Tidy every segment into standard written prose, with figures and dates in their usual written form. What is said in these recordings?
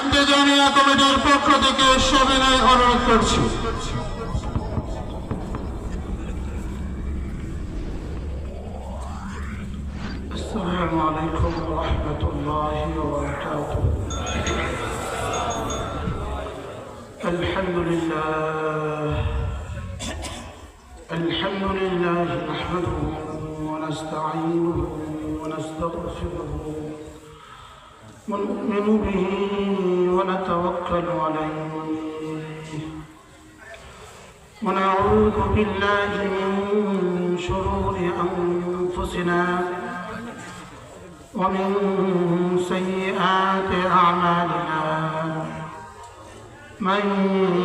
ইন্তেজামিয়া কমিটির পক্ষ থেকে সবিনয় অনুরোধ করছি। আসসালামু আলাইকুম ওয়া রাহমাতুল্লাহি ওয়া বারাকাতুহু। আলহামদুলিল্লাহ নাহমাদুহু ওয়া নাস্তাঈনুহু ওয়া নাস্তাগফিরুহু ونؤمن به ونتوكل عليه ونعوذ بالله من شرور أنفسنا ومن سيئات أعمالنا من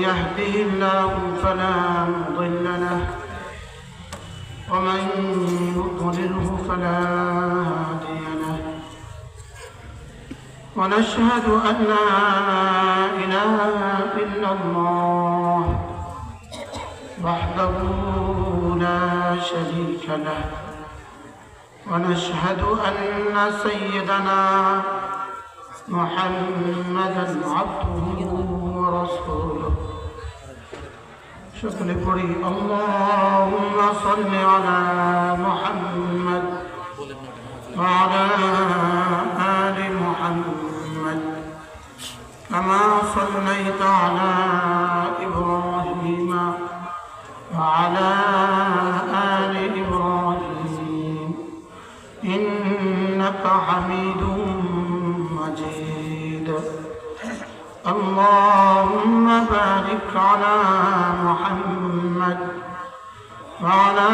يهده الله فلا مضل له ومن يضلله فلا هادي له ونشهد أن لا إله إلا الله وحده لا شريك له ونشهد أن سيدنا محمدا عبده ورسوله شكر قري اللهم صل على محمد وعلى آل محمد كما صليت على إبراهيم وعلى آل إبراهيم إنك حميد مجيد اللهم بارك على محمد وعلى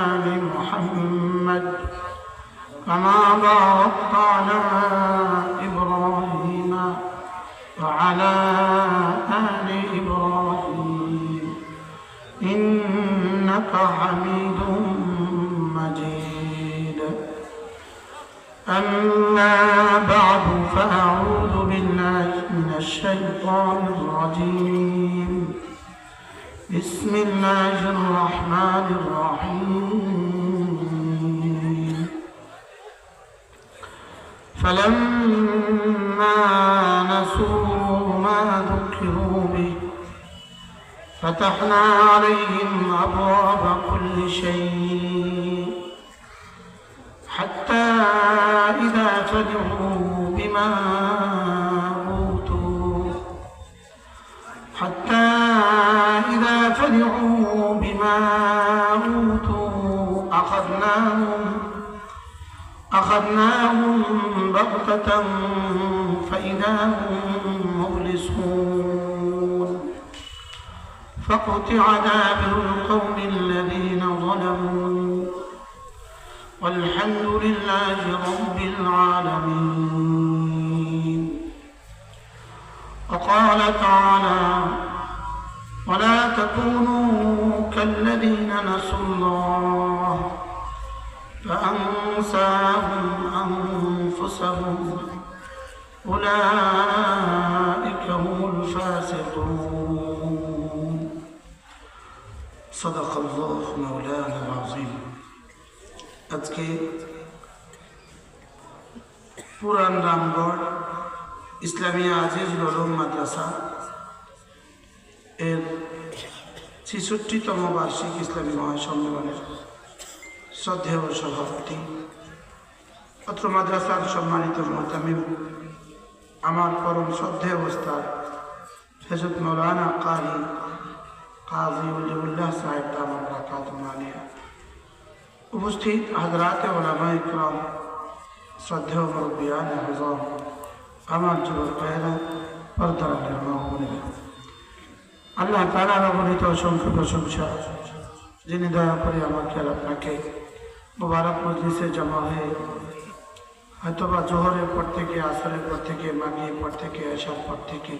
آل محمد كما باركت على إبراهيم وعلى آل إبراهيم إنك حميد مجيد أما بعد فأعوذ بالله من الشيطان الرجيم بسم الله الرحمن الرحيم فلما نسوا ما ذكروا به فتحنا عليهم أبواب كل شيء حتى إذا فرحوا بما أوتوا أخذناهم بغتة فإذا هم مبلسون فقطع دابر القوم الذين ظلموا والحمد لله رب العالمين. وقال تعالى ولا تكونوا كالذين نسوا الله فأنساهم أنفسهم أولئك هم الفاسقون صدق الله مولانا العظيم. আজকে পুরান রামগড় ইসলামিয়া আজিজুল উলুম মাদ্রাসা এর ৬৬তম বার্ষিক ইসলামী মহাসম্মেলনের শ্রদ্ধেয় সভাপতি অত্র মাদ্রাসার সম্মানিত মুহতামিম আমার পরম শ্রদ্ধেয় ওস্তাদ হযরত মাওলানা কাজী ওলিউল্লাহ সাহেব দামাত বরকাতুহু আলিয়া, উপস্থিত হযরত উলামায়ে ইকরাম, শ্রদ্ধেয় মুরব্বিয়ান আযম, আমার যুবক ভাইয়েরা, পর্দার আড়ালের মা ও বোনেরা, আল্লাহ তাআলার অগণিত অসংখ্য প্রশংসা যিনি দয়া করে আমাকে আর আপনাকে মুবারক মজলিসে জমা হয়ে হয়তোবা জোহরের পর থেকে, আসরের পর থেকে, মাগরিবের পর থেকে, এশার পর থেকে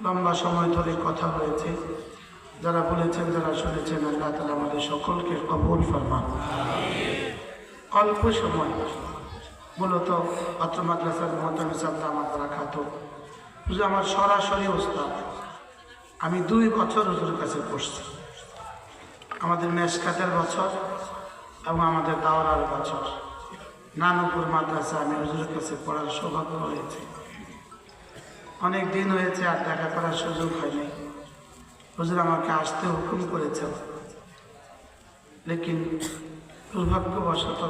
লম্বা সময় ধরে কথা হয়েছে। যারা বলেছেন, যারা শুনেছেন, আল্লাহ তাআলা আমাদের সকলকে কবুল ফরমান। অল্প সময় মূলত অত্র মাদ্রাসার মুহতামিম সাহেব দামাত বরকাতুহু হুজুর আমার সরাসরি ওস্তাদ। আমি 2 বছর হুজুরের কাছে পড়ছি, আমাদের মেশকাতের বছর এবং আমাদের দাওরার বছর। নানুপুর মাদ্রাসা আমি হুজুরের কাছে পড়ার সৌভাগ্য হয়েছে। অনেক দিন হয়েছে আর দেখা করার সুযোগ হয়নি। হুজুর আমাকে আসতে হুকুম করেছেন, লেকিন দুর্ভাগ্যবশত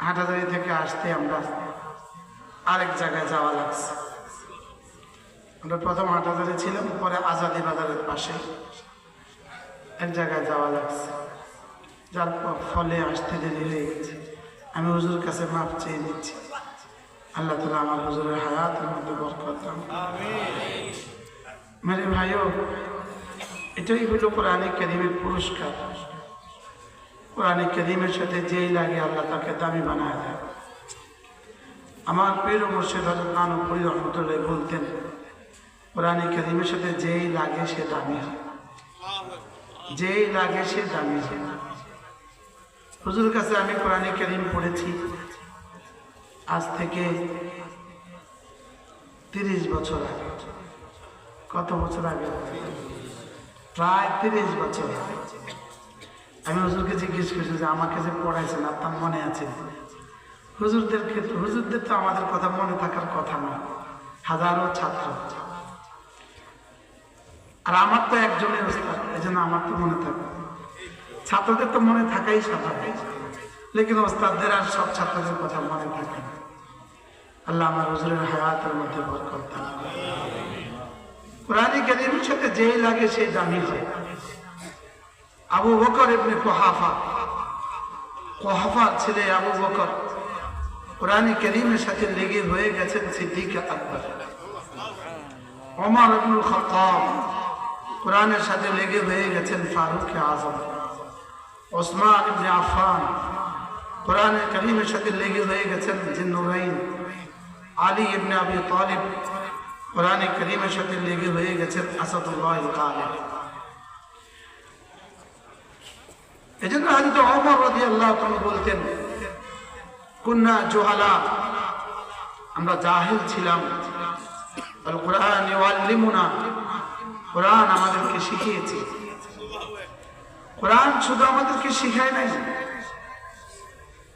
হাটাজারি থেকে আসতে আমরা আরেক জায়গায় যাওয়া লাগছে। আমরা প্রথম হাটাজারি ছিলাম, পরে আজাদি বাজারের পাশে এক জায়গায় যাওয়া লাগছে, যার ফলে আসতে দেরি হয়ে গেছে। আমি হুজুর কাছে মাপ চেয়ে নিচ্ছি, আল্লাহ তাআলা আমার হুজুরের হায়াতের মধ্যে বরকত দান। মেরে ভাইও, এটাই হলো কোরআনে কারীমের পুরস্কার। কোরআনে কারীমের সাথে যেই লাগে আল্লাহ তাকে দামি বানায় দেয়। আমার পীর মুর্শিদ হযরত নানুপুরী রহমতুল্লাহ বলতেন, কোরআনে কারীমের সাথে যেই লাগে সে দামি হয়, যেই লাগে সে দামি হয়। হুজুরের কাছে আমি কোরআনে কারীম পড়েছি আজ থেকে 30 বছর আগে। কত বছর আগে? প্রায় 30 বছর আগে। আমি হুজুরকে জিজ্ঞেস করছি যে আমাকে যে পড়াইছেন আপনার মনে আছে? হুজুরদের তো আমাদের কথা মনে থাকার কথা না, হাজারো ছাত্র, আর আমার তো একজনের উস্তাদ, এই জন্য আমার তো মনে থাকে। ছাত্রদের তো মনে থাকাই স্বাভাবিক, লেকিন ওস্তাদদের আর সব ছাত্রদের কথা মনে থাকে না। আল্লাহ আমার হুজুরের হায়াতের মধ্যে বরকত দান। কোরআনে কারীমের সাথে যেই লাগে সেই দামি হয়। আবু বকর ইবনে কুহাফার ছেলে আবু বকর কোরআনে কারীমের সাথে লেগে হয়ে গেছেন সিদ্দিক আকবর। ওমর ইবনুল খাত্তাব কোরআনের সাথে লেগে হয়ে গেছেন ফারুক আযম। ওসমান ইবনে আফফান কোরআনে কারীমের সাথে লেগে হয়ে গেছেন জিন্নুরাইন। আলী ইবনে আবি তালিব কোরআনে কারীমের সাথে লেগে হয়ে গেছেন আসাদুল্লাহ গালিব। এজন্য হযরত ওমর রাদিয়াল্লাহু তাআলা বলতেন, কুন্না জুহালা, আমরা জাহিল ছিলাম, আল কোরআন ইউআল্লিমুনা, কোরআন আমাদেরকে শিখিয়েছে। কোরআন শুধু আমাদেরকে শিখায় নাই,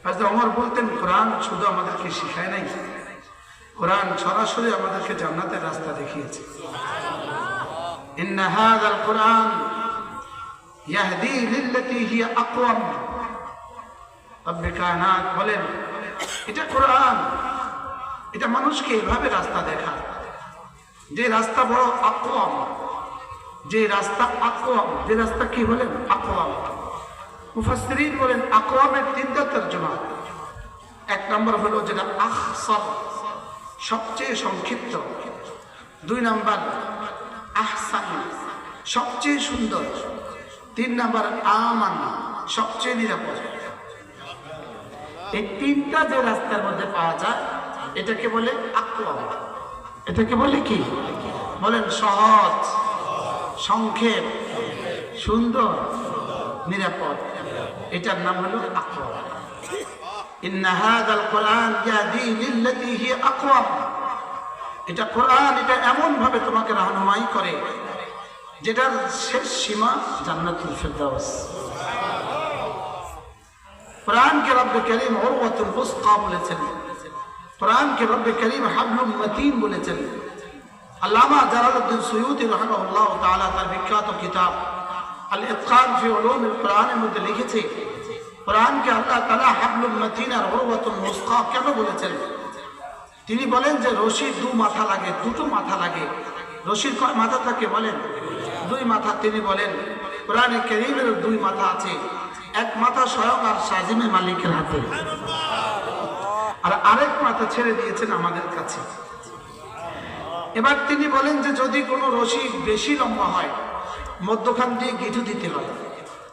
হযরত ওমর বলতেন কোরআন শুধু আমাদেরকে শিখায় নাই, কোরআন সরাসরি আমাদেরকে জান্নাতের রাস্তা দেখিয়েছে। ইন্না হাযাল কোরআন ইয়াহদি লিল্লাতী হিয়া আকওয়াম। রব্বে কায়নাত বলেন, এটা কোরআন, এটা মানুষকে এভাবে রাস্তা দেখায়, যে রাস্তা বড় আকওয়াম, যে রাস্তা আকওয়াম, যে রাস্তা কি বলেন? আকওয়াম। মুফাসসিরিন বলেন আকওয়ামের 3টা তরজমা। এক নম্বর হলো যেটা আখসার, সবচেয়ে সংক্ষিপ্ত। 2 নম্বর আহসান, সবচেয়ে সুন্দর। 3 নম্বর আমান, সবচেয়ে নিরাপদ। এই 3টা যে রাস্তার মধ্যে পাওয়া যায় এটাকে বলে আকওয়াম। এটাকে বলে কি? বলেন সহজ, সংক্ষেপ, সুন্দর, নিরাপদ। এটার নাম হলো আকওয়াম। ইন্না হাযাল কোরআন ইয়াহদি লিল্লাতী হিয়া আকওয়াম। এটা কোরআন, এটা এমন ভাবে তোমাকে রাহনুমাই করে যেটার শেষ সীমা জান্নাতুল ফিরদাউস। কোরআনকে রব্বে কারীম উরওয়াতুল উসকা বলেছেন, কোরআনকে রব্বে কারীম হাবলুম মাতিন বলেছেন। আল্লামা জালালউদ্দিন সুয়ুতী রাহিমাহুল্লাহ তাআলা তার বিখ্যাত কিতাব আল ইতকান ফি উলুমিল কোরআনের মধ্যে লিখেছে, কোরআনকে আল্লাহ তাআলা হাবলুম মাতিন আর উরওয়াতুল উসকা কেন বলেছেন? তিনি বলেন যে রশির 2 মাথা লাগে, 2টো মাথা লাগে। রশির কয় মাথা থাকে বলেন? 2 মাথা। তিনি বলেন কোরআনে কারীমের 2 মাথা আছে, এক মাথা স্বয়ং আর সাজিমে মালিকের হাতে, আর আরেক মাথা ছেড়ে দিয়েছেন আমাদের কাছে। এবার তিনি বলেন যে যদি কোনো রশি বেশি লম্বা হয় মধ্যখান দিয়ে গিঁঠু দিতে হয়,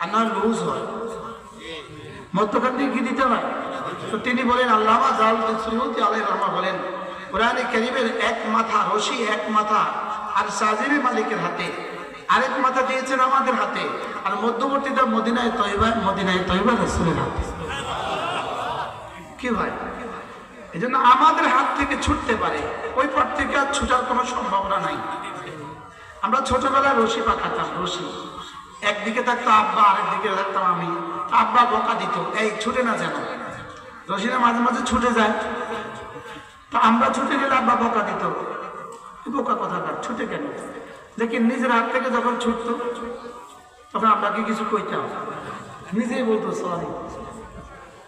আর না লুজ হয়, মধ্যখান দিয়ে কি দিতে হয়? তো তিনি বলেন, আল্লামা জালালউদ্দিন সুয়ুতী আলাইহির রাহমাহ বলেন কোরআনে কারীমের এক মাথা রশি, এক মাথা আর সাজিমে মালিকের হাতে, আরেক মাথা দিয়েছেন আমাদের হাতে, আর মধ্যবর্তীটা মদিনায়ে তয়্যবা রাসূলের হাতে। কি ভাই? এই জন্য আমাদের হাত থেকে ছুটতে পারে, ওই পর থেকে আর ছুটার কোনো সম্ভাবনা নাই। আমরা ছোটবেলায় রশি পাকাতাম, রশি একদিকে থাকতো আব্বা, আরেকদিকে থাকতাম আমি। আব্বা বকা দিত, এই ছুটে না যেন, রশিটা মাঝে মাঝে ছুটে যায়। তো আমরা ছুটে গেলে আব্বা বকা দিত, বোকা কথাকার ছুটে কেন? দেখি নিজের হাত থেকে যখন ছুটতো তখন আমরা কি কিছু কইতাম? নিজেই বলতো সরি।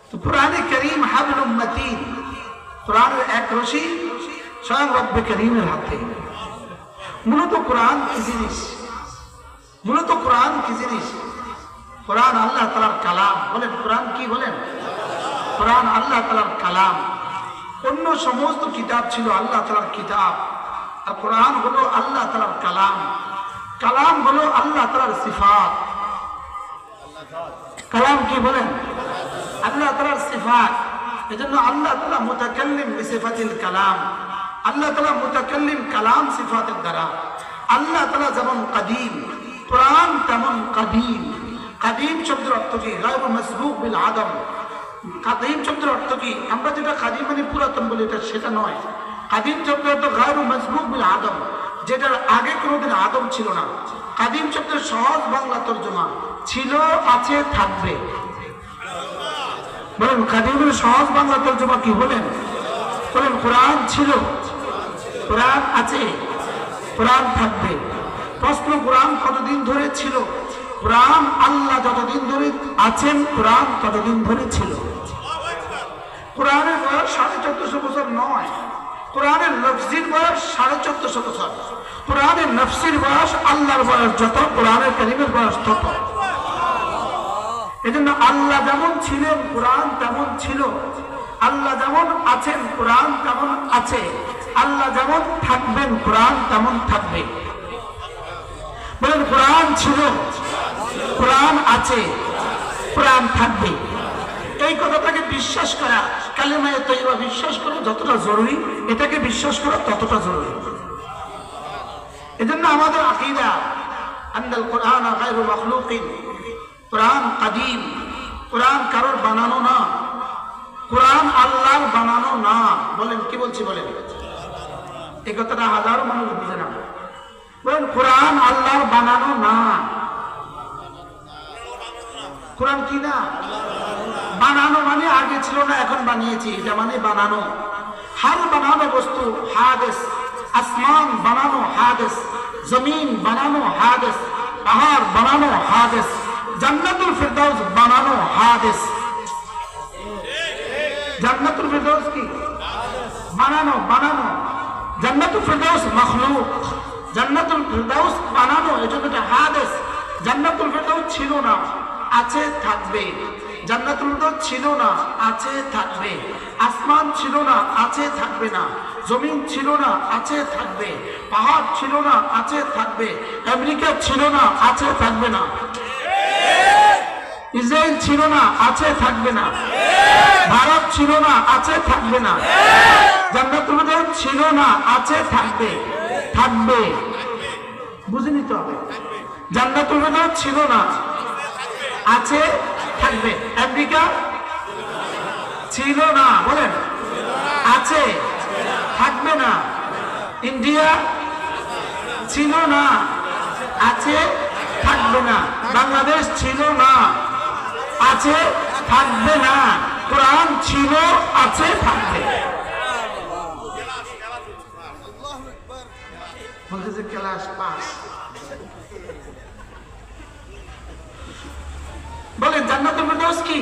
তো কোরআনে কারীম হাবলুম মাতিন, কোরআনের এক রশি স্বয়ং রব্বে কারীমের হাতে। মূলত কোরআন কি জিনিস? মূলত কোরআন কি জিনিস? কোরআন আল্লাহ তাআলার কালাম। বলেন কোরআন কি? বলেন কোরআন আল্লাহ তাআলার কালাম। অন্য সমস্ত কিতাব ছিল আল্লাহ তাআলার কিতাব, আর কোরআন হলো আল্লাহ তাআলার কালাম। কালাম হলো আল্লাহ তাআলার সিফাত। কালাম কি? বলেন আল্লাহ তাআলার সিফাত। এজন্য আল্লাহ তাআলা মুতাকাল্লিম বিসিফাতিল কালাম। আল্লাহ তাআলা মুতাকাল্লিম কালাম সিফাতের দ্বারা। আল্লাহ তাআলা যেমন কাদিম, কোরআন তেমন কাদিম। কাদিম শব্দের অর্থ কি? গায়রু মাসবুক বিল আদম। কাদিম শব্দের অর্থ কি? আমরা যেটা কাদিম মানে পুরাতন বলি এটা সেটা নয়। কাদিম শব্দের অর্থ গায়রু মাসবুক বিল আদম, যেটার আগে কোনোদিন আদম ছিল না। কাদিম শব্দের সহজ বাংলা তর্জমা ছিল, আছে, থাকবে। বলেন কাদিমের সহজ বাংলা তর্জমা কি? বলেন বলেন কোরআন ছিল, কোরআন আছে, কোরআন থাকবে। প্রশ্ন, কোরআন কতদিন ধরে ছিল? কোরআন আল্লাহ যতদিন ধরে আছেন কোরআন ততদিন ধরে ছিল। কোরআনের বয়স 1450 বছর নয়, কোরআনের লফজির বয়স 1450 বছর। কোরআনের নফসির বয়স আল্লাহর বয়স যত, কোরআনের কারীমের বয়স তত। এজন্য আল্লাহ যেমন ছিলেন কোরআন তেমন ছিল, আল্লাহ যেমন আছেন কোরআন তেমন আছে, আল্লাহ যেমন থাকবেন কোরআন তেমন থাকবে। বলেন কোরআন ছিল, কোরআন আছে, কোরআন থাকবে। এই কথাটাকে বিশ্বাস করা, কালেমায়ে তয়্যিবা বিশ্বাস করা যতটা জরুরি, এটাকে বিশ্বাস করা ততটা জরুরি। এজন্য আমাদের আকীদা আন্নাল কোরআন গায়রু মাখলুকিন, কোরআন কাদিম, কোরআন কারোর বানানো না, কোরআন আল্লাহর বানানো না। বলেন কি বলছি? বলেন এই কথাটা হাজারো মানুষ বুঝে না। বলেন কোরআন আল্লাহর বানানো না। কোরআন কি না? বানানো মানে আগে ছিল না এখন বানিয়েছি, এটা মানে বানানো। হার বানানো বস্তু হাদিস, আসমান বানানো হাদিস, জমিন বানানো হাদিস, পাহাড় বানানো হাদিস, জান্নাতুল ফিরদাউস বানানো হাদিস। জান্নাতুল ফিরদাউস কি? বানানো, বানানো। জান্নাতুল ফিরদাউস মাখলুক, জান্নাতুল ফিরদাউস বানানো, এজন্য এটা হাদিস। জান্নাতুল ফিরদাউস ছিল না, আছে, থাকবে। জান্নাতুল ফিরদাউস ছিল না, আছে, থাকবে। আসমান ছিল না, আছে, থাকবে না। জমিন ছিল না, আছে, থাকবে। পাহাড় ছিল না, আছে, থাকবে। আমেরিকা ছিল না, আছে, থাকবে না। ইসরায়েল ছিল না, আছে, থাকবে না। ভারত ছিল না, আছে, থাকবে না। জান্নাতুল ফিরদাউস ছিল না, আছে, থাকবে, থাকবে। বুঝে নিতে হবে। জান্নাতুল ফিরদাউস ছিল না, আছে, থাকবে। আমেরিকা ছিল না, বলেন আছে, থাকবে না। ইন্ডিয়া ছিল না, আছে, থাকবে না। বাংলাদেশ ছিল না, আছে, থাকবে না। কোরআন ছিল, আছে, থাকবে। বলতেছে ক্লাস পাস। বলেন জান্নাতুল ফিরদাউস কি?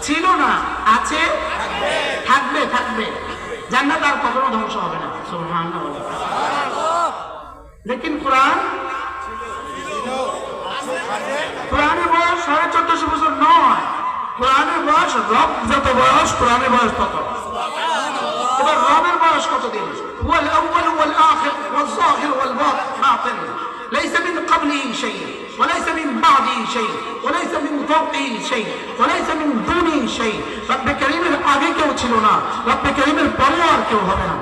ছিল না, আছে, থাকবে, থাকবে। জান্নাত আর কখনো ধ্বংস হবে না। সুবহানাল্লাহ। লেকিন কোরআন, কোরআনের বয়স 1450 বছর নয়। কোরআনের বয়স রব যত বয়স, কোরআনের বয়স তত। এবার রবের বয়স কতদিন? ওয়াল আউয়াল ওয়াল আখির ওয়াল যাহির ওয়াল বাতিন, লাইসা মিন ক্বাবলিহি শাই ওয়া লাইসা মিন বাদিহি শাই ওয়া লাইসা মিন ফাওকিহি শাই ওয়া লাইসা মিন দুনিহি শাই। রব্বে কারীমের আগে কেউ ছিল না, রব্বে কারীমের পরে আর কেউ হবে না।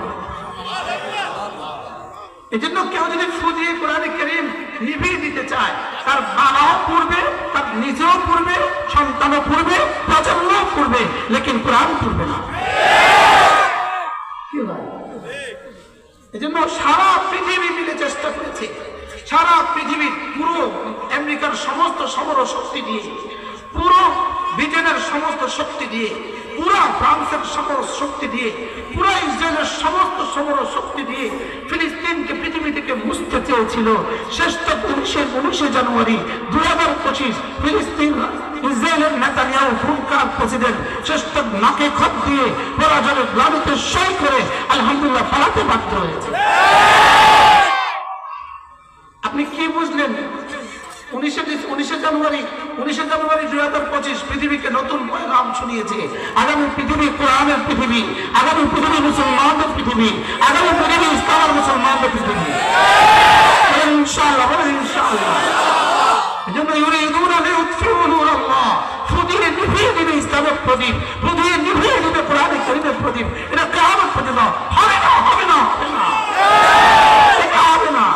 এজন্য কেউ যদি ফু দিয়ে কোরআনে কারীম নিভিয়ে দিতে চায়, তার বাবাও পড়বে, তার নিজেও পড়বে, সন্তানও পড়বে, প্রজন্মও পড়বে, লেকিন কোরআন পড়বে না। কি ভাই? এজন্য সারা পৃথিবী মিলে চেষ্টা করেছে, সারা পৃথিবীর পুরো আমেরিকার সমস্ত সমর শক্তি দিয়ে, পুরো ব্রিটেনের সমস্ত শক্তি দিয়ে, পুরা ফ্রান্সের সমস্ত শক্তি দিয়ে, পুরা ইসরায়েলের সমস্ত শক্তি দিয়ে ফিলিস্তিনকে পৃথিবী থেকে মুছতে চেয়েছিল। শেষ তো 19 জানুয়ারি 2025 ফিলিস্তিন ইসরায়েলের নেতানিয়াহু ফুলকার প্রেসিডেন্ট শেষ তো নাকে খত দিয়ে পরাজয়ের গ্লানিতে সই করে আলহামদুলিল্লাহ পালাতে বাধ্য হয়েছে। আপনি কি বুঝলেন? 19 জানুয়ারি 2025 পৃথিবীকে নতুন পয়গাম শুনিয়েছে। আগামী পৃথিবী কোরআনের পৃথিবী, আগামী পৃথিবী মুসলমানদের পৃথিবী, আগামী পৃথিবী ইসলামের মুসলমানদের পৃথিবী। ইনশাআল্লাহ, বলেন ইনশাআল্লাহ। এজন্য ইউরিদুনা লিইউতফিউ নূরাল্লাহ, ফুদিয়ে নিভিয়ে দিবে ইসলামের প্রদীপ, ফুদিয়ে নিভিয়ে দিবে কোরআনের কারীমের প্রদীপ। এটা কিয়ামত পর্যন্ত হবে না, হবে না, হবে না, এটা হবে না।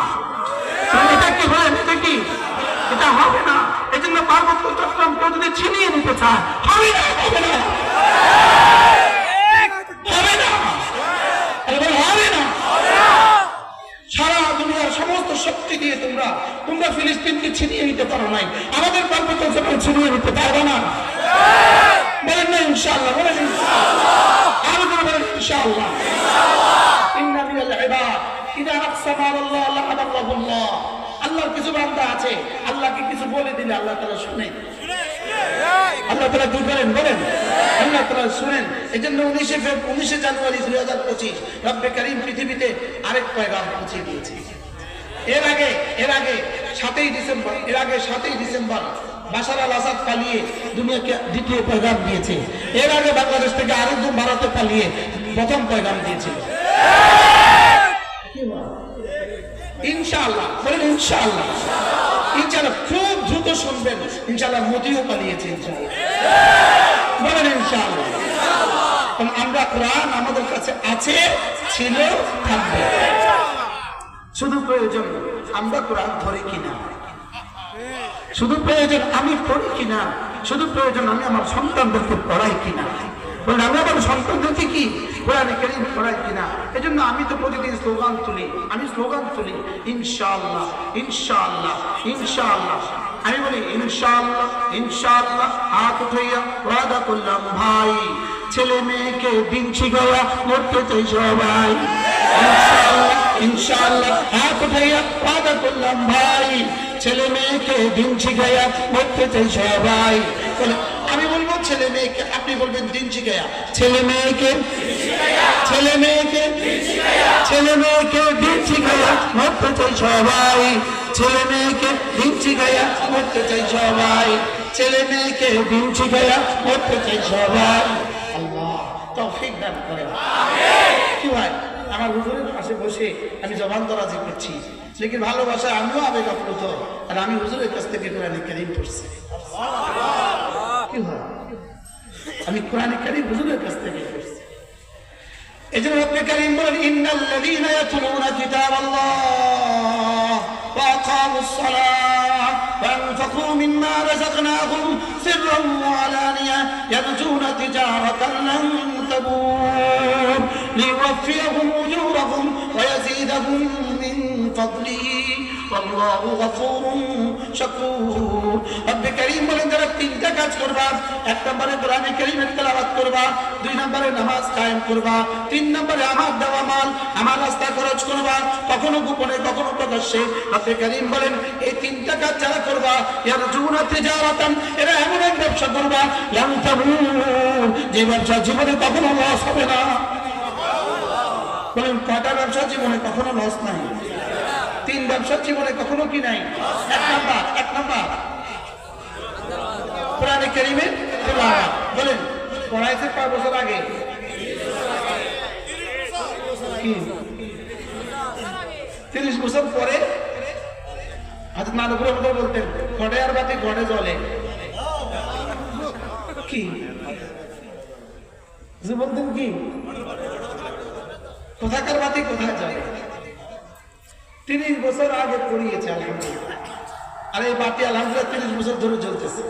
এটা কি বলেন? এটা কি? এটা হবে না। এই জন্য পার্বত্য চট্টগ্রামকে যদি ছিনিয়ে নিতে চায়, হবে না, হবে না, হবে না, হবে না। সারা দুনিয়ার সমস্ত শক্তি দিয়ে তোমরা ফিলিস্তিনকে ছিনিয়ে নিতে পারো নাই, আমাদের পার্বত্য চট্টগ্রাম ছিনিয়ে নিতে পারবে না। বলেন না ইনশাআল্লাহ, বলেন ইনশাআল্লাহ, আরো বলেন ইনশাআল্লাহ। ইন্না মিনাল ইবাদ ইযা আকসামা আলাল্লাহ লা'আনাহুল্লাহ। আল্লাহর কিছু বান্দা আছে, আল্লাহকে কিছু বলে দিলে আল্লাহ তাআলা শুনেন। আল্লাহ তাআলা কি করেন বলেন? আল্লাহ তাআলা শুনেন। এজন্য 19 জানুয়ারি 2025 রব্বে কারীম পৃথিবীতে আরেক পয়গাম পৌঁছে দিয়েছে। এর আগে 7ই ডিসেম্বর বাশার আল আসাদ পালিয়ে দুনিয়াকে দ্বিতীয় পয়গাম দিয়েছে। এর আগে বাংলাদেশ থেকে আরেকজন ভারতে পালিয়ে প্রথম পয়গাম দিয়েছিল। ইনশাআল্লাহ, বলেন ইনশাআল্লাহ, ইনশাআল্লাহ। খুব দ্রুত শুনবেন ইনশাআল্লাহ মোদিও পালিয়েছে ইনশাআল্লাহ, বলেন ইনশাআল্লাহ। কারণ আমরা কোরআন আমাদের কাছে আছে, ছিল, থাকবে। শুধু প্রয়োজন আমরা কোরআন ধরি কিনা, শুধু প্রয়োজন আমি পড়ি কিনা, শুধু প্রয়োজন আমি আমার সন্তানদেরকে পড়াই কিনা, বলেন আমি আমার সন্তানদেরকে কি কোরআনে কারীম পড়াই কিনা। এজন্য আমি তো প্রতিদিন স্লোগান তুলি, ইনশাআল্লাহ, ইনশাআল্লাহ, ইনশাআল্লাহ। আমি বলি ইনশাআল্লাহ, ইনশাআল্লাহ। হাত উঠাইয়া ওয়াদা করলাম ভাই, ছেলে মেয়েকে দিন শিখাইয়া মরতে চাই সবাই। ইনশাআল্লাহ, ইনশাআল্লাহ। হাত উঠাইয়া ওয়াদা করলাম ভাই, ছেলে মেয়েকে দিন শিখাইয়া মরতে চাই সবাই। আমি বলবো ছেলে মেয়েকে, আপনি বলবেন দিন শিখাইয়া। ছেলে মেয়েকে, ছেলে মেয়েকে, ছেলে মেয়েকে দিন শিখাইয়া মরতে চাই সবাই। ছেলে মেয়েকে দিন শিখাইয়া মরতে চাই সবাই। ছেলে মেয়েকে দিন শিখাইয়া মরতে চাই সবাই। আল্লাহ তৌফিক দান করেন। কি ভাই, আমার হুজুরের পাশে বসে আমি জবান দরাজি করছি, লেকিন ভালোবাসা আমিও আবেগ আপ্লুত, আর আমি হুজুরের কাছ থেকে কোরআনে কারীম পড়ছি। কি হয়, আমি কোরআনে কারীম হুজুরের কাছ থেকে পড়ছি। এজন্য রব্বে কারীম বলেন ইন্নাল্লাযীনা ইয়াতলুনা কিতাবাল্লাহ ওয়া আকামুস সালাহ ওয়া আনফাকু মিম্মা রাযাকনাহুম সিররান ওয়া আলানিয়া ইয়ারজুনা তিজারাতান লান তাবুর লিওয়াফিয়াহুম উজুরাহুম ওয়া ইয়াজিদাহুম মিন ফাদলিহি ওয়াল্লাহু গফুরুন শাকুর। রব্বে কারীম বলেন যারা তিনটা কাজ করবা, 1 নম্বরে কোরআনে কারীমের তেলাওয়াত করবা, 2 নম্বরে নামাজ কায়েম করবা, 3 নম্বরে আমার দেওয়া মাল আমার রাস্তায় খরচ করবা, কখনো গোপনে কখনো প্রকাশ্যে। রব্বে কারীম বলেন এই তিনটা কাজ যারা করবা, ইয়ারজুনা তিজারাতান, এরা এমন এক ব্যবসা করবা লান তাবুর, যে ব্যবসা জীবনে কখনো লস হবে না। বলেন কয়টা ব্যবসা জীবনে কখনো লস নাই? 3 ব্যবসা জীবনে কখনো কি নাই? 1 নাম্বার কোরআনে কারীমের তেলাওয়াত। বলেন পড়াইছে কয় বছর আগে? কি 30 বছর পরে হযরত মানবুর রহমত বলতেন ঘটে আর বাতি ঘটে জ্বলে। কি বলতেন? কি কোথাকার বাতি কোথায় জ্বলে? 30 বছর আগে পড়িয়েছে আলহামদুলিল্লাহ, আর এই বাতি আলহামদুলিল্লাহ 30 বছর ধরে জ্বলতেছে।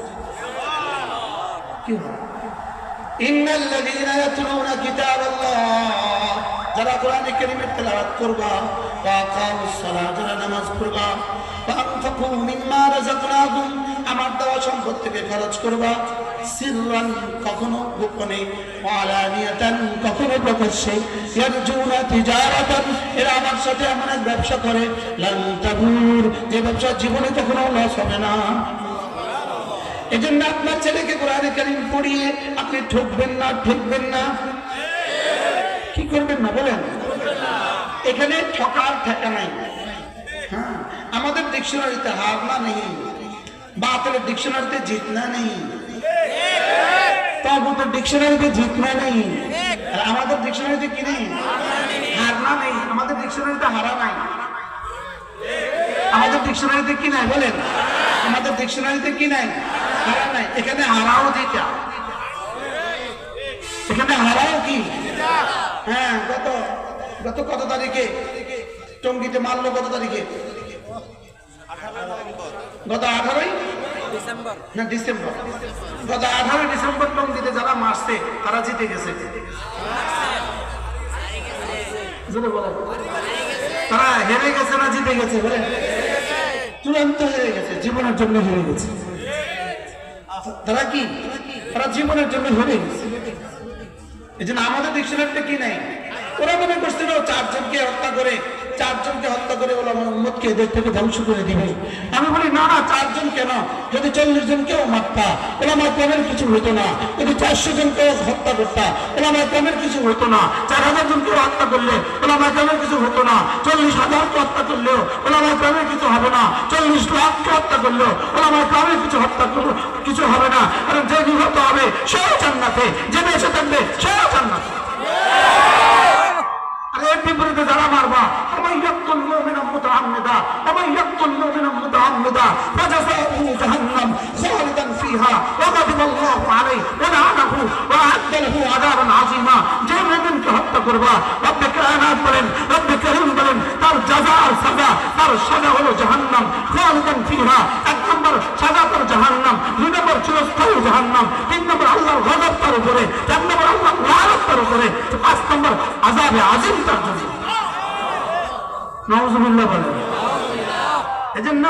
কি হয়? ইন্নাল্লাযীনা ইয়াতলুনা কিতাবাল্লাহ, যারা কোরআনে কারীমের তেলাওয়াত করবা, ওয়া আকামুস সালাহ, যারা নামাজ পড়বা, ওয়া আনফাকু মিম্মা রাযাকনাহুম, আমার দেওয়া সম্পদ থেকে খরচ করবা, সিররান কখনো গোপনে, আলানিয়াতান কখনো প্রকাশ্যে, ইয়ারজুনা তিজারাতান এরা আমার সাথে এমন এক ব্যবসা করে, লান তাবুর যে ব্যবসা জীবনে কখনো লস হবে না। এজন্য আপনার ছেলেকে কোরআনে কারীম পড়িয়ে আপনি ঠকবেন না। কি করবেন না বলেন? এখানে ঠকার ঠেকা নাই। হ্যাঁ, আমাদের ডিকশনারিতে হারনা নেই, বাতিলের ডিকশনারিতে জিতনা নেই, তাগুতের ডিকশনারিতে জিতনা নেই। আর আমাদের ডিকশনারিতে কি নেই? হারনা নেই। আমাদের ডিকশনারিতে হারা নাই। আমাদের ডিকশনারিতে কি নাই বলেন? আমাদের ডিকশনারিতে কি নাই? হারা নাই। এখানে হারাও দিটা, এখানে হারাও কি? হ্যাঁ, কত তারিখে টঙ্গিতে মারলো? কত তারিখে? গত 18 ডিসেম্বর। গত 18 ডিসেম্বর টঙ্গিতে যারা মারছে তারা জিতে গেছে। তারা হেরে গেছে না জিতে গেছে বলেন? চূড়ান্ত হেরে গেছে, জীবনের জন্য হেরে গেছে। তারা কি? তারা জীবনের জন্য হেরে গেছে। এই জন্য আমাদের ডিকশনারিতে কি নাই? ওরা মনে করছিল 4 জনকে হত্যা করে ওলামা উম্মতকে এদের থেকে ধ্বংস করে দিবে। আমি বলি না, 4 জন কেন? যদি 40 জনকেও মারতা ওলামা কেরামের কিছু হতো না। যদি 400 জনকেও হত্যা করতা ওলামা কেরামের কিছু হতো না। 4000 জনকেও হত্যা করলে ওলামা কেরামের কিছু হতো না। 40,000কে হত্যা করলেও ওলামা কেরামের কিছু হবে না। 40 লাখকে হত্যা করলেও ওলামা কেরামের কিছু হবে না। কারণ যে নিহত হবে সেও জান্নাতে, যে বেঁচে থাকবে সেও জান্নাতে। এর বিপরীতে যারা মারবা, ومن يقتل مؤمنا متعمدا فجزاؤه جهنم خالدا فيها وغضب الله عليه ولعنه وأعد له عذابا عظيما। যে মুমিনকে হত্যা করবা, রব্বে কায়নাত বলেন, রব্বে করিম বলেন, তার সাজা হলো জাহান্নাম, খালিদান ফিহা। 1 নম্বর সাজা তার জাহান্নাম, 2 নম্বর চিরস্থায়ী জাহান্নাম, 3 নম্বর আল্লাহর গজব তার উপরে, 4 নম্বর আল্লাহর লানত তার উপরে, 5 নম্বর আযাবে আযীম তার জন্য। নাউযুবিল্লাহ বলেন। এজন্য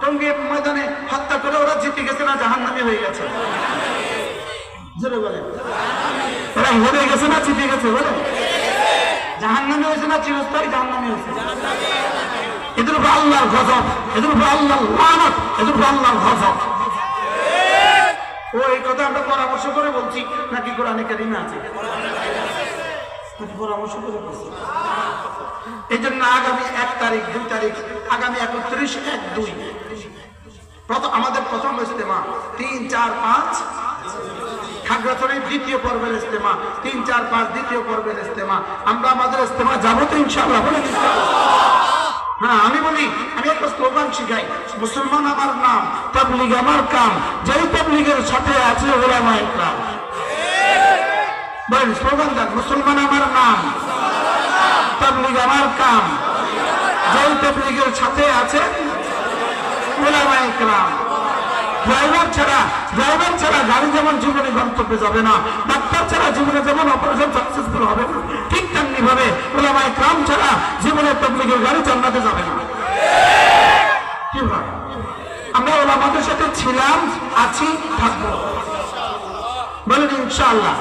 টঙ্গী ময়দানে হত্যা করে ওরা জিতে গেছে না জাহান্নামী হয়ে গেছে? জোরে বলেন। ওরা হেরে গেছে না জিতে গেছে বলেন? জাহান্নামী হয়েছে না চিরস্থায়ী জাহান্নামী হয়েছে? এদের উপর আল্লাহর গজব, এদের উপর আল্লাহর লানত, এদের উপর আল্লাহর গজব। ও এই কথা আমরা পরামর্শ করে বলছি নাকি কোরআনে কারিমে আছে? পরামর্শ করে বলছি। এই জন্য আগামী 1 তারিখ 2 তারিখ, আগামী 31-1-2 আমাদের প্রথম ইজতেমা, 3, 4, 5 খাগড়াছড়ির দ্বিতীয় পর্বের ইজতেমা, 3, 4, 5 দ্বিতীয় পর্বের ইজতেমা। আমরা আমাদের ইজতেমা যাবো তো ইনশাআল্লাহ বলে দিচ্ছি। হ্যাঁ, আমি একটা স্লোগান শিখাই, মুসলমান আমার নাম, তাবলীগ আমার কাম। যেই তাবলীগের সাথে আছে ওলামায়ে কেরাম। বলেন স্লোগান দেন, মুসলমান আমার নাম, তাবলীগ আমার কাম। যেই তাবলীগের সাথে আছে ওলামায়ে কেরাম। ড্রাইভার ছাড়া গাড়ি যেমন জীবনে গন্তব্যে যাবে না, ডাক্তার ছাড়া জীবনে যেমন অপারেশন সাকসেসফুল হবে না, ঠিক তেমনি ভাবে ওলামায়ে কেরাম ছাড়া জীবনে তাবলীগের গাড়ি জান্নাতে যাবে না। কি ভাই, আমরা ওলামাদের সাথে ছিলাম, আছি, থাকবো। বলেন ইনশাআল্লাহ।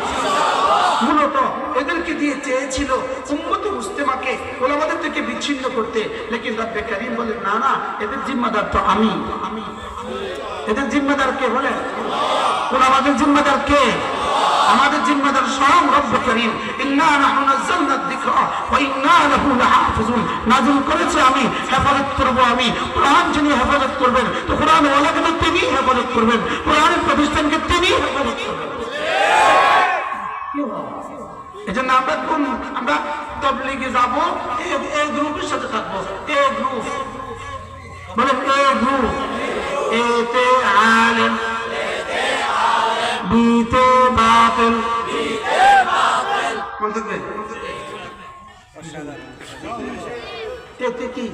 মূলত এদেরকে দিয়ে চেয়েছিল উম্মতে মুসলিমাকে ওলামাদের থেকে বিচ্ছিন্ন করতে, লেকিন রব্বে কারীম বলেন না, এদের জিম্মাদার তো আমি। এদের জিম্মাদার কে বলেন? ওলামাদের জিম্মাদার কে? আমাদের জিম্মাদার স্বয়ং রব্বে কারীম। ইন্না নাহনু নাযালনা যিকরা ওয়া ইন্না লাহু লাহাফিজুন। নাযিল করেছে আমি, হেফাজত করব আমি। কোরআন যিনি হেফাজত করবেন, তো কোরআন ওয়ালাকে তিনি হেফাজত করবেন, কোরআনের প্রতিষ্ঠানকে তিনি হেফাজত করবেন। এজন্য আমরা তাবলীগে যাব, এই গ্রুপের সাথে থাকবো। এই গ্রুপ বলেন, এই গ্রুপ। এতে আলেম, বিতে বাতিল। কোন থাকবে? এতে কি?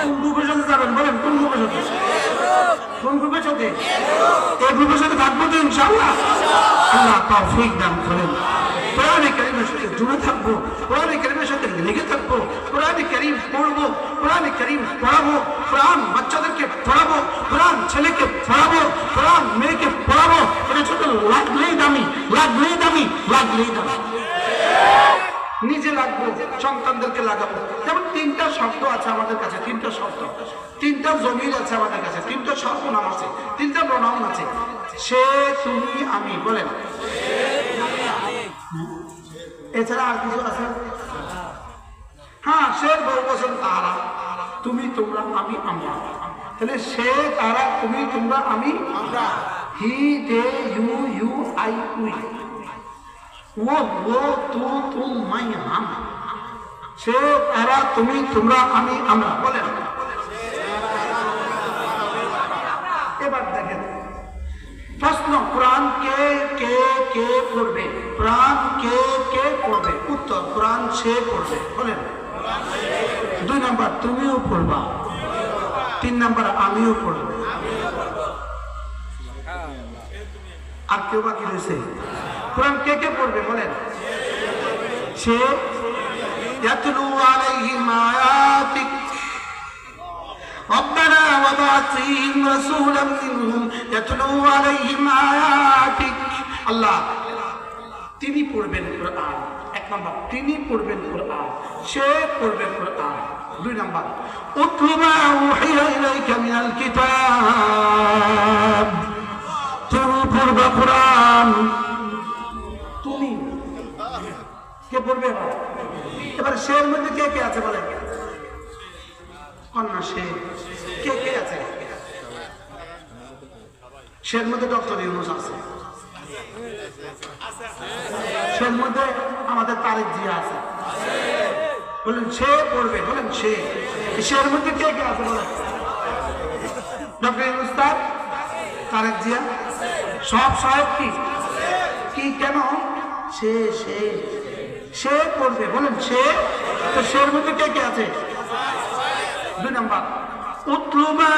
কোন গ্রুপের সাথে যাবেন বলেন? কোন গ্রুপের সাথে? কোন গ্রুপের সাথে? এই গ্রুপের সাথে থাকবো তো ইনশাআল্লাহ। আল্লাহ তৌফিক দান করেন। কোরআনে কারীমের সাথে জুড়ে থাকবো, কোরআনে কারীমের সাথে লেগে থাকবো, কোরআনে কারীম পড়বো, কোরআনে কারীম পড়াবো, কোরআন বাচ্চাদেরকে পড়াবো, কোরআন ছেলেকে পড়াবো, কোরআন মেয়েকে পড়াবো। এটা শুধু লাগলেই দামি, লাগলেই দামি, লাগলেই দামি। নিজে লাগবো, সন্তানদেরকে লাগাবো। যেমন তিনটা শব্দ আছে আমাদের কাছে, তিনটা শব্দ, তিনটা জমির আছে আমাদের কাছে, তিনটা সর্বনাম আছে, তিনটা প্রণাম আছে। সে, তুমি, আমি। বলেন এছাড়া আর কিছু আছে? হ্যাঁ, সে বহু বছর তারা, তুমি, তোমরা, আমি, আমরা। তাহলে সে, তারা, তুমি, তোমরা, আমি, আমরা। হি, দে, ইউ, আই, উই। वो तू तुम मैं हम। সে, তারা, তুমি, তোমরা, আমি, আমরা। বলেন এবার দেখেন প্রশ্ন, কোরআন কে কে কে পড়বে? কোরআন কে কে পড়বে? উত্তর, কোরআন সে পড়বে। বলেন 2 নাম্বার, তুমিও পড়বা। 3 নাম্বার, আমিও পড়ব। আর কেউ বাকি রয়েছে? কোরআন কে কে পড়বে? বলেন সে। ইয়াতলু আলাইহিম আয়াতিক রব্বানা ওয়াবআথ ফীহিম রাসূলাম মিনহুম ইয়াতলু আলাইহিম আয়াতিক। আল্লাহ তিনি পড়বেন কোরআন। 1 নাম্বার, তিনি পড়বেন কোরআন, সে পড়বে কোরআন। 2 নাম্বার, উতলু মা উহিয়া ইলাইকা মিনাল কিতাব। তুমি পড়বে কোরআন। তুমি কে পড়বে? এবার শের মধ্যে কে কে আছে? বলেন কন্যা সে কে কে আছে? শের মধ্যে ডক্টর ইউনূস আছে, শের মধ্যে আমাদের তারেক জিয়া আছে। বলেন সে পড়বে। বলেন সে। শের মধ্যে কে কে আছে? বলেন ডক্টর ইউনূস, তারেক জিয়া, সব সাহেব কি কি কেন? সে সে সে পড়বে। বলেন সে। তো শের মধ্যে কে কে আছে? 2 নাম্বার, উতলু মা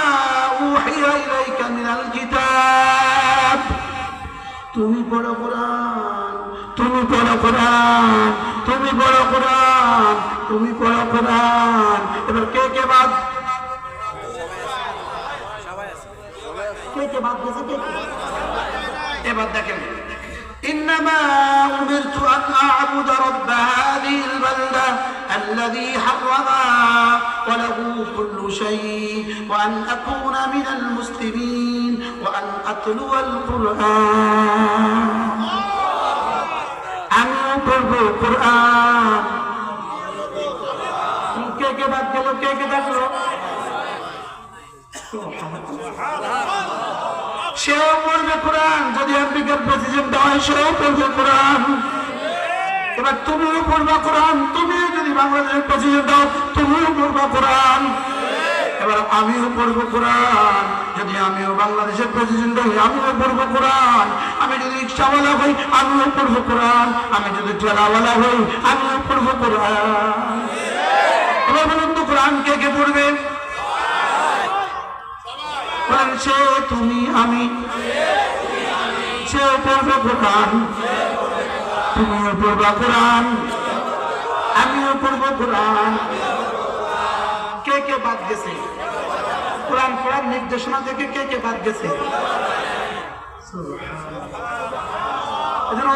উহিয়া ইলাইকা মিনাল কিতাব। তুমি পড়ো কোরআন, তুমি পড়ো কোরআন, তুমি পড়ো কোরআন, তুমি পড়ো কোরআন। এবার কে কে বাদ? কে কে বাদ গেছে? কে কে? এবার দেখেন, إنما أمرت أن أعبد رب هذه البلدة الذي حرمها وله كل شيء وأن أكون من المسلمين وأن أتلو القرآن। أنا أقرأ القرآن। কে কে বাদ গেল? কে কে থাকলো? সেও পড়বে কোরআন। যদি আমেরিকার প্রেসিডেন্ট হয় সেও পড়বে কোরআন। এবার তুমিও পড়বা কোরআন। তুমিও যদি বাংলাদেশের প্রেসিডেন্ট হও তুমিও পড়বা কোরআন। এবার আমিও পড়বো কোরআন। যদি আমিও বাংলাদেশের প্রেসিডেন্ট হই আমিও পড়বো কোরআন। আমি যদি রিক্সাওয়ালা হই আমিও পড়বো কোরআন। আমি যদি ঠেলাওয়ালা হই আমিও পড়বো কোরআন। এবার বলুন তো কোরআন কে কে পড়বে? বলেন সে, তুমি, আমি। সে পড়বে কোরআন, তুমিও পড়বা কোরআন, আমিও পড়বো কোরআন। কে কে বাদ গেছে? কোরআন পড়ার নির্দেশনা থেকে কে কে বাদ গেছে?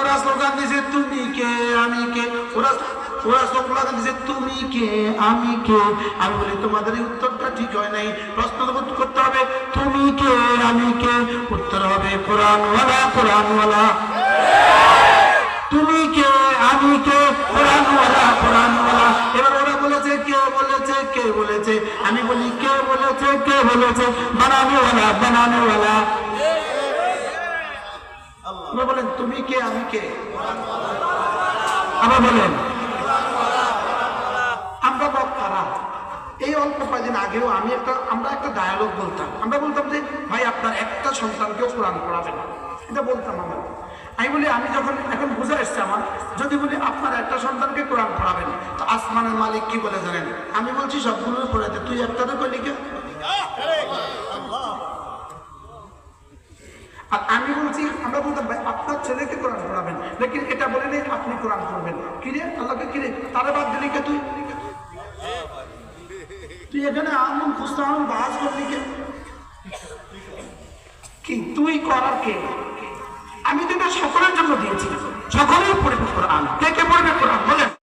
ওরা স্লোগান দিয়েছে তুমি কে আমি কে। ওরা স্লোগান দিয়েছে তুমি কে আমি কে। আমি বলি তোমাদের এই উত্তরটা ঠিক হয় নাই। প্রশ্ন করতে হবে তুমি কে আমি কে। উত্তর হবে কোরআনওয়ালা, কোরআনওয়ালা। তুমি কে আমি কে, কোরআনওয়ালা, কোরআনওয়ালা। এবার ওরা বলেছে কে বলেছে, কে বলেছে। আমি বলি কে বলেছে, কে বলেছে। বানানেওয়ালা, বানানেওয়ালা। বলেন তুমি কে আমি কে। আবার বলেন আমরা বক্তারা। এই অল্প কয়েকদিন আগেও আমরা একটা ডায়ালগ বলতাম। আমরা বলতাম যে ভাই আপনার একটা সন্তানকেও কোরআন পড়াবেন, এটা বলতাম আমরা। আমি বলি আমি যখন এখন বুঝে আসছে আমার, যদি বলি আপনার একটা সন্তানকে কোরআন পড়াবেন তো আসমানের মালিক কি বলে জানেন? আমি বলছি সবগুলো পড়াতে, তুই একটাতে কই লিখে। আর আমি বলছি আমরা বলতাম ভাই আপনার ছেলেকে কোরআন পড়াবেন, লেকিন এটা বলে নেই আপনি কোরআন পড়বেন। কিরে আল্লাহকে কিরে তারে বাদ দিলি কে? তুই এখানে আমন খুস্তা আমন বাহাজ করলি কে? কি তুই করার কে? আমি তো এটা সকলের জন্য দিয়েছি, সকলেই পড়বে কোরআন। কে কে পড়বে কোরআন?